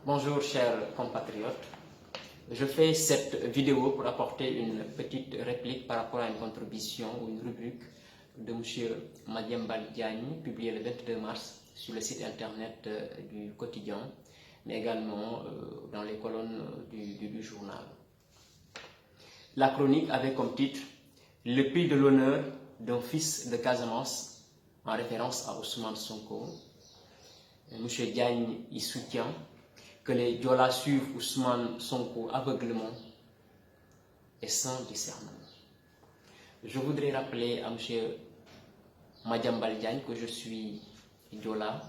Bonjour chers compatriotes, je fais cette vidéo pour apporter une petite réplique par rapport à une contribution ou une rubrique de M. Madiambal Diagne, publiée le 22 mars sur le site internet du quotidien, mais également dans les colonnes du journal. La chronique avait comme titre « Le prix de l'honneur d'un fils de Casamance » en référence à Ousmane Sonko. M. Diagne y soutient que les Diola suivent Ousmane Sonko aveuglement et sans discernement. Je voudrais rappeler à M. Madiambal Diagne que je suis Diola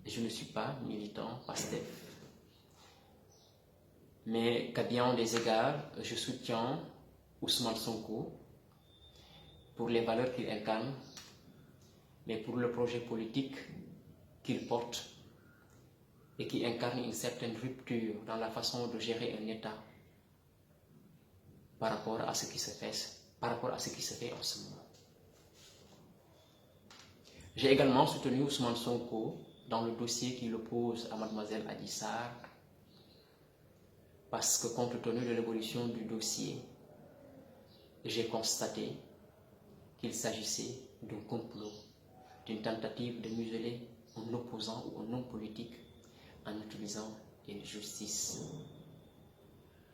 et je ne suis pas militant PASTEF. Mais qu'à bien des égards, je soutiens Ousmane Sonko pour les valeurs qu'il incarne, mais pour le projet politique qu'il porte et qui incarne une certaine rupture dans la façon de gérer un État par rapport à ce qui se fait, en ce moment. J'ai également soutenu Ousmane Sonko dans le dossier qu'il oppose à Mademoiselle Adji Sarr parce que compte tenu de l'évolution du dossier, j'ai constaté qu'il s'agissait d'un complot, d'une tentative de museler un opposant ou un homme politique en utilisant une justice.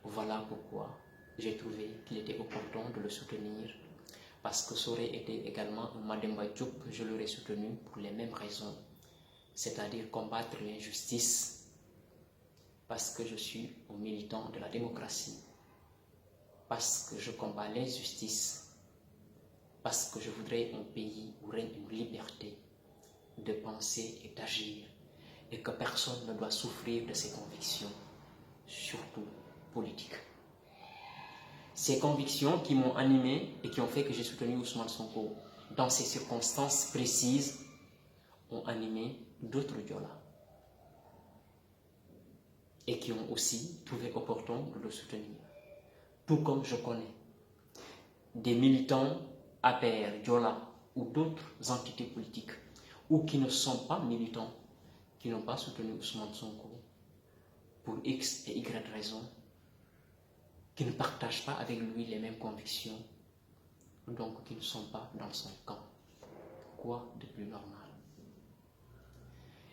Voilà pourquoi j'ai trouvé qu'il était opportun de le soutenir, parce que ça aurait été également un Mademba Diop, je l'aurais soutenu pour les mêmes raisons, c'est-à-dire combattre l'injustice, parce que je suis un militant de la démocratie, parce que je combats l'injustice, parce que je voudrais un pays où règne une liberté de penser et d'agir, et que personne ne doit souffrir de ses convictions, surtout politiques. Ces convictions qui m'ont animé et qui ont fait que j'ai soutenu Ousmane Sonko dans ces circonstances précises ont animé d'autres Diola et qui ont aussi trouvé opportun de le soutenir. Tout comme je connais des militants APR, Diola ou d'autres entités politiques ou qui ne sont pas militants, qui n'ont pas soutenu Ousmane Sonko pour X et Y raisons, qui ne partagent pas avec lui les mêmes convictions, donc qui ne sont pas dans son camp. Quoi de plus normal?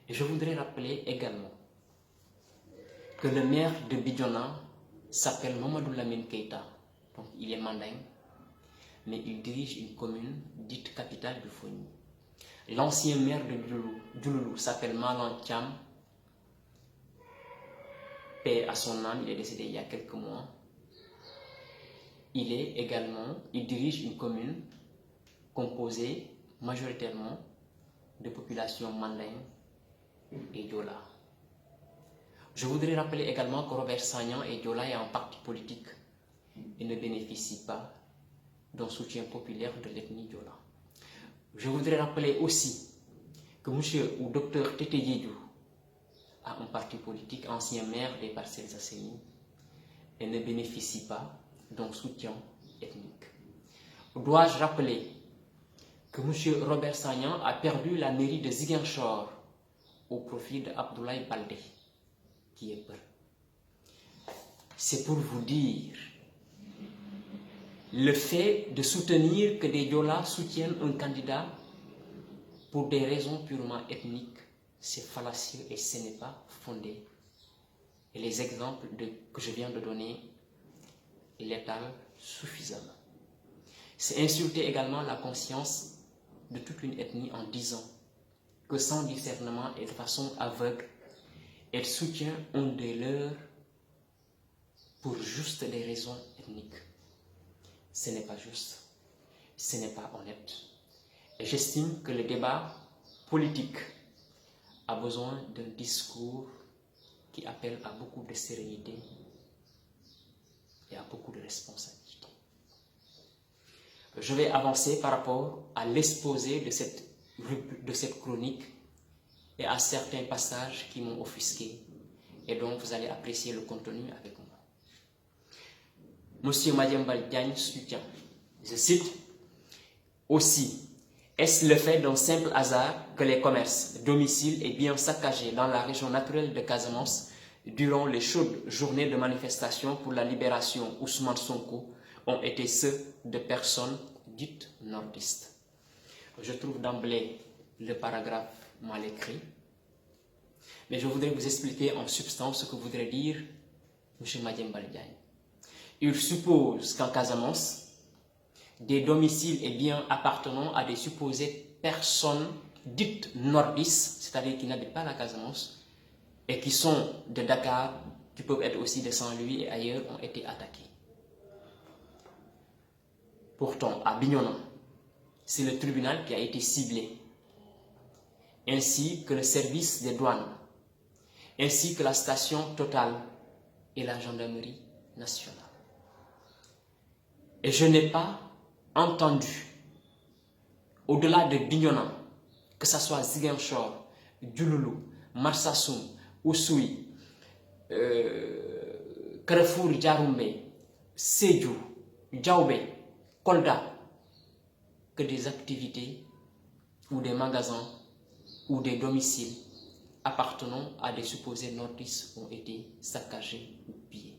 Et je voudrais rappeler également que le maire de Bidiona s'appelle Mamadou Lamine Keita, donc il est mandingue, mais il dirige une commune dite capitale du Fogny. L'ancien maire de Djouloulou s'appelle Malan Thiam, paix à son âme, il est décédé il y a quelques mois. Il dirige une commune composée majoritairement de populations mandingues et Diola. Je voudrais rappeler également que Robert Sagnan et Diola est un parti politique et ne bénéficie pas d'un soutien populaire de l'ethnie Diola. Je voudrais rappeler aussi que monsieur ou docteur Tete Diédhiou a un parti politique, ancien maire des Parcelles Assainies, et ne bénéficie pas d'un soutien ethnique. Dois-je rappeler que monsieur Robert Sagnan a perdu la mairie de Ziguinchor au profit d'Abdoulaye Baldé, qui est peur. C'est pour vous dire le fait de soutenir que des Diola soutiennent un candidat pour des raisons purement ethniques, c'est fallacieux et ce n'est pas fondé. Et les exemples que je viens de donner l'étalent suffisamment. C'est insulter également la conscience de toute une ethnie en disant que sans discernement et de façon aveugle, elle soutient un des leurs pour juste des raisons ethniques. Ce n'est pas juste, ce n'est pas honnête. Et j'estime que le débat politique a besoin d'un discours qui appelle à beaucoup de sérénité et à beaucoup de responsabilité. Je vais avancer par rapport à l'exposé de cette chronique et à certains passages qui m'ont offusqué et dont vous allez apprécier le contenu avec moi. Monsieur Madiambal Diagne soutient, je cite, aussi, est-ce le fait d'un simple hasard que les commerces, domiciles et biens saccagés dans la région naturelle de Casamance durant les chaudes journées de manifestation pour la libération Ousmane Sonko ont été ceux de personnes dites nordistes. Je trouve d'emblée le paragraphe mal écrit, mais je voudrais vous expliquer en substance ce que voudrait dire M. Madiambal Diagne. Il suppose qu'en Casamance, des domiciles et biens appartenant à des supposées personnes dites nordistes, c'est-à-dire qui n'habitent pas la Casamance, et qui sont de Dakar, qui peuvent être aussi de Saint-Louis et ailleurs, ont été attaqués. Pourtant, à Bignona, c'est le tribunal qui a été ciblé, ainsi que le service des douanes, ainsi que la station Total et la gendarmerie nationale. Et je n'ai pas entendu, au-delà de Bignona, que ce soit Ziguinchor, Diouloulou, Marsassoum, Oussouye, Carrefour Diaroumbe, Sédhiou, Diaoubé, Kolda, que des activités ou des magasins ou des domiciles appartenant à des supposés nordistes ont été saccagés ou pillés.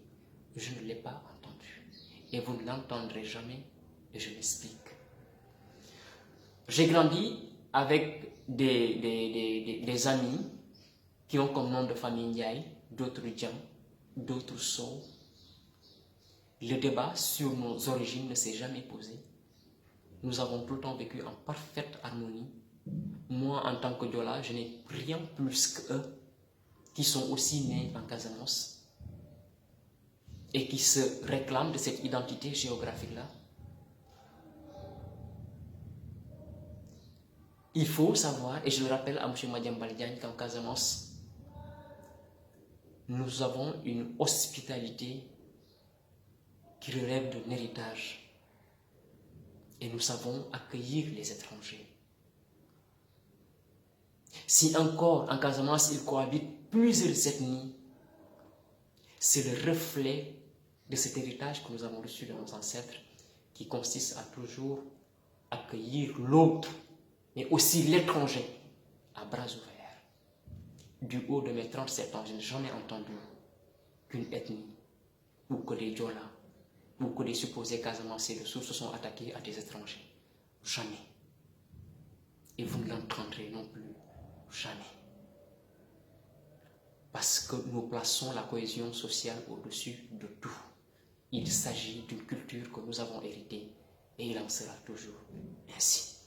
Je ne l'ai pas entendu. Et vous ne l'entendrez jamais, et je m'explique. J'ai grandi avec des amis qui ont comme nom de famille Ndiaye, d'autres Dian, d'autres Sow. Le débat sur nos origines ne s'est jamais posé. Nous avons tout le temps vécu en parfaite harmonie. Moi, en tant que Diola, je n'ai rien plus qu'eux qui sont aussi nés en Casamance et qui se réclament de cette identité géographique-là. Il faut savoir, et je le rappelle à M. Madiambal Diagne, qu'en Casamance, nous avons une hospitalité qui relève d'un héritage. Et nous savons accueillir les étrangers. Si encore en Casamance il cohabite plusieurs ethnies, c'est le reflet de cet héritage que nous avons reçu de nos ancêtres qui consiste à toujours accueillir l'autre, mais aussi l'étranger à bras ouverts. Du haut de mes 37 ans, je n'ai jamais entendu qu'une ethnie ou que des Diola ou que des supposés Casamancés de sources se sont attaqués à des étrangers. Jamais. Et vous ne l'entendrez non plus. Jamais. Parce que nous plaçons la cohésion sociale au-dessus de tout. Il s'agit d'une culture que nous avons héritée et il en sera toujours ainsi.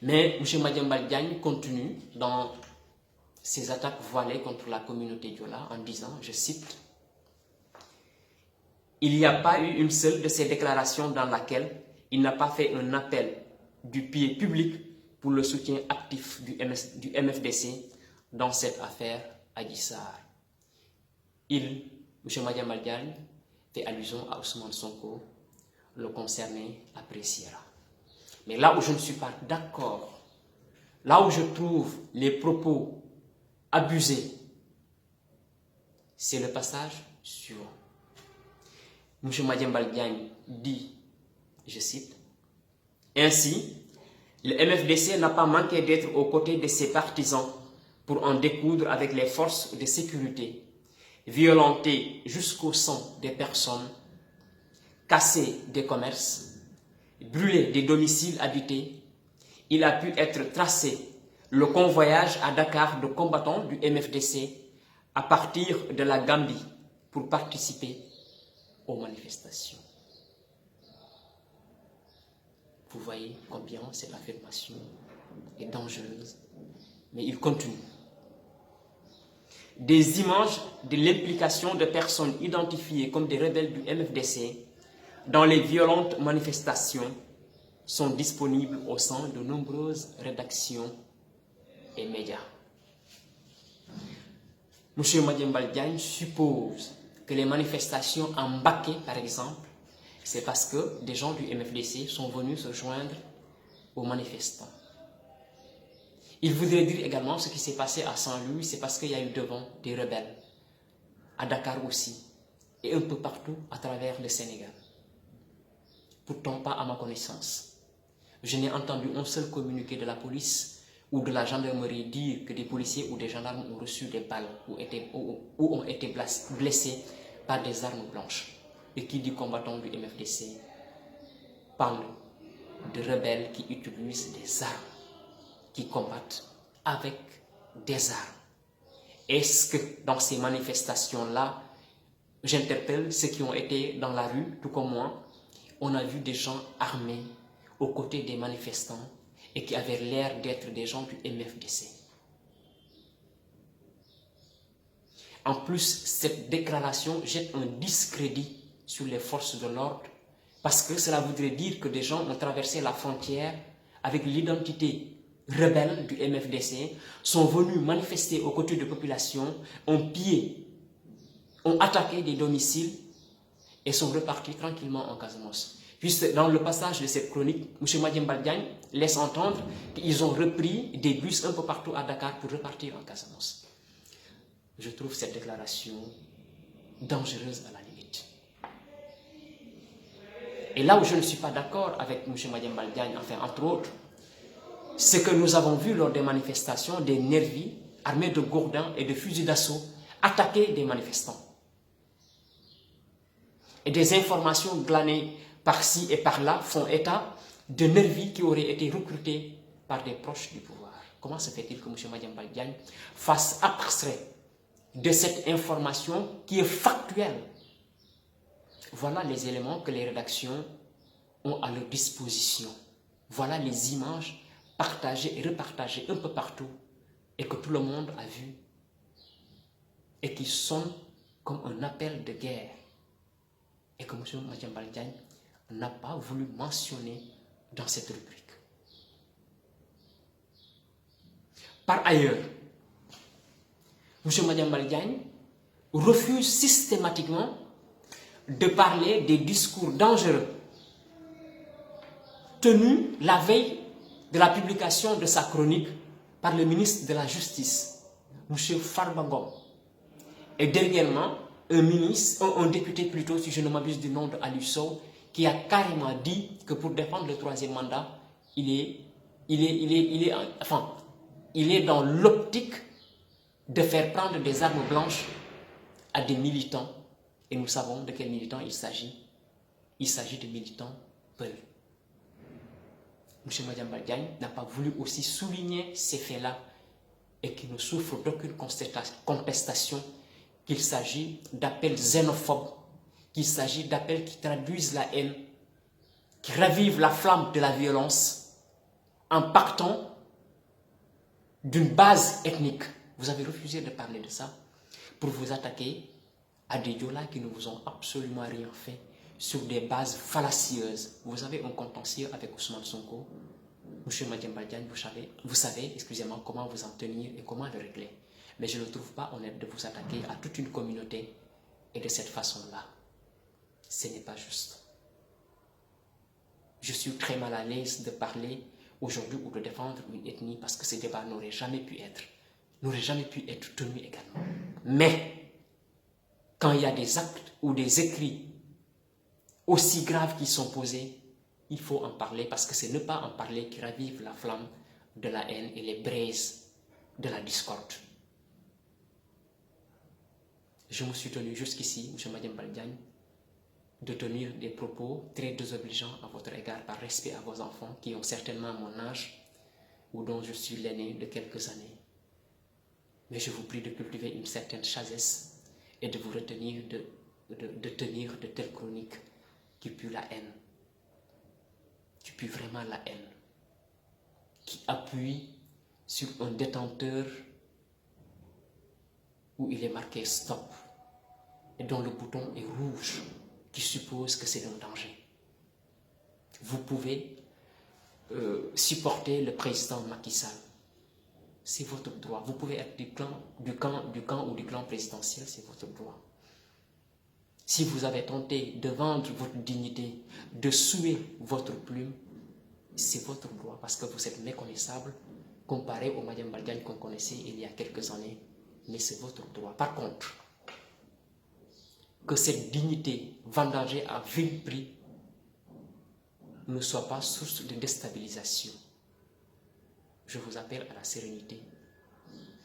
Mais M. Madiambal Diagne continue dans ses attaques voilées contre la communauté Diola en disant, je cite, « Il n'y a pas eu une seule de ces déclarations dans laquelle il n'a pas fait un appel du pied public pour le soutien actif du MFDC dans cette affaire Adji Sarr. » Il, M. Madiambal Diagne, fait allusion à Ousmane Sonko, le concerné appréciera. Mais là où je ne suis pas d'accord, là où je trouve les propos abusés, c'est le passage suivant. M. Madiambal Diagne dit, je cite, « Ainsi, le MFDC n'a pas manqué d'être aux côtés de ses partisans pour en découdre avec les forces de sécurité, violenter jusqu'au sang des personnes, casser des commerces, brûler des domiciles habités. Il a pu être tracé le convoyage à Dakar de combattants du MFDC à partir de la Gambie pour participer aux manifestations. » Vous voyez combien cette affirmation est dangereuse. Mais il continue. Des images de l'implication de personnes identifiées comme des rebelles du MFDC dans les violentes manifestations sont disponibles au sein de nombreuses rédactions et médias. M. Madiambal Diagne suppose que les manifestations en Baké, par exemple, c'est parce que des gens du MFDC sont venus se joindre aux manifestants. Il voudrait dire également ce qui s'est passé à Saint-Louis, c'est parce qu'il y a eu devant des rebelles, à Dakar aussi, et un peu partout à travers le Sénégal. Pourtant pas à ma connaissance. Je n'ai entendu un seul communiqué de la police ou de la gendarmerie dire que des policiers ou des gendarmes ont reçu des balles ou ont été blessés par des armes blanches. Et qui dit combattant du MFDC parle de rebelles qui utilisent des armes, qui combattent avec des armes. Est-ce que dans ces manifestations-là, j'interpelle ceux qui ont été dans la rue, tout comme moi, on a vu des gens armés aux côtés des manifestants et qui avaient l'air d'être des gens du MFDC. En plus, cette déclaration jette un discrédit sur les forces de l'ordre parce que cela voudrait dire que des gens ont traversé la frontière avec l'identité rebelle du MFDC, sont venus manifester aux côtés de populations, ont pillé, ont attaqué des domiciles et sont repartis tranquillement en Casamance. Juste dans le passage de cette chronique, M. Madiambal Diagne laisse entendre qu'ils ont repris des bus un peu partout à Dakar pour repartir en Casamance. Je trouve cette déclaration dangereuse à la limite. Et là où je ne suis pas d'accord avec M. Madiambal Diagne, enfin entre autres, c'est que nous avons vu lors des manifestations des nervis armés de gourdins et de fusils d'assaut attaquer des manifestants. Et des informations glanées par-ci et par-là font état de nervis qui auraient été recrutés par des proches du pouvoir. Comment se fait-il que M. Madiambal Diagne fasse abstrait de cette information qui est factuelle? Voilà les éléments que les rédactions ont à leur disposition. Voilà les images partagées et repartagées un peu partout et que tout le monde a vu et qui sonnent comme un appel de guerre et que M. Madiambal Diagne n'a pas voulu mentionner dans cette rubrique. Par ailleurs, M. Madiambal Diagne refuse systématiquement de parler des discours dangereux tenus la veille de la publication de sa chronique par le ministre de la Justice, M. Farba Ngom. Et dernièrement, un député plutôt, si je ne m'abuse du nom de Ali Sow, qui a carrément dit que pour défendre le troisième mandat, il est dans l'optique de faire prendre des armes blanches à des militants. Et nous savons de quels militants il s'agit. Il s'agit de militants Peul. M. Madiambal Diagne n'a pas voulu aussi souligner ces faits-là et qui ne souffrent d'aucune contestation, qu'il s'agit d'appels xénophobes, qu'il s'agit d'appels qui traduisent la haine, qui ravivent la flamme de la violence en partant d'une base ethnique. Vous avez refusé de parler de ça pour vous attaquer à des Diola qui ne vous ont absolument rien fait sur des bases fallacieuses. Vous avez un contentieux avec Ousmane Sonko. M. Madiambal Diagne, vous savez, excusez-moi, comment vous en tenir et comment le régler. Mais je ne trouve pas honnête de vous attaquer à toute une communauté et de cette façon-là. Ce n'est pas juste. Je suis très mal à l'aise de parler aujourd'hui ou de défendre une ethnie parce que ce débat n'aurait jamais pu être tenu également. Mais quand il y a des actes ou des écrits aussi graves qui sont posés, il faut en parler parce que c'est ne pas en parler qui ravive la flamme de la haine et les braises de la discorde. Je me suis tenu jusqu'ici, M. Madiambal Diagne, de tenir des propos très désobligeants à votre égard par respect à vos enfants qui ont certainement mon âge ou dont je suis l'aîné de quelques années. Mais je vous prie de cultiver une certaine sagesse et de vous retenir de tenir de telles chroniques qui puent la haine, qui puent vraiment la haine, qui appuient sur un détenteur où il est marqué stop et dont le bouton est rouge, qui suppose que c'est un danger. Vous pouvez supporter le président Macky Sall. C'est votre droit. Vous pouvez être du camp ou du clan présidentiel, c'est votre droit. Si vous avez tenté de vendre votre dignité, de souiller votre plume, c'est votre droit parce que vous êtes méconnaissable comparé au Madiambal Diagne qu'on connaissait il y a quelques années. Mais c'est votre droit. Par contre, que cette dignité vendangée à vil prix ne soit pas source de déstabilisation. je vous appelle à la sérénité,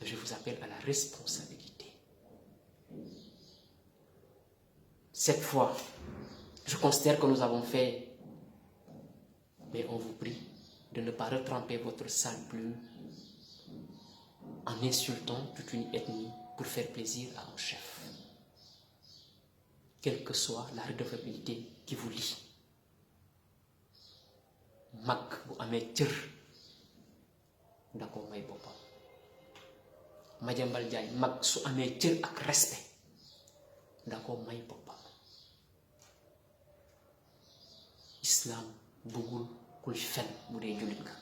je vous appelle à la responsabilité. Cette fois, je considère que nous avons fait, mais on vous prie de ne pas retremper votre sale plume en insultant toute une ethnie pour faire plaisir à un chef. Quelle que soit la redevabilité qui vous lie. Mag bu amee cër da ko may boppam. Madiambal Diagne mag su amee cër ak respect da ko may boppam. Islam bëggul kuy fen bu dee jullit nga.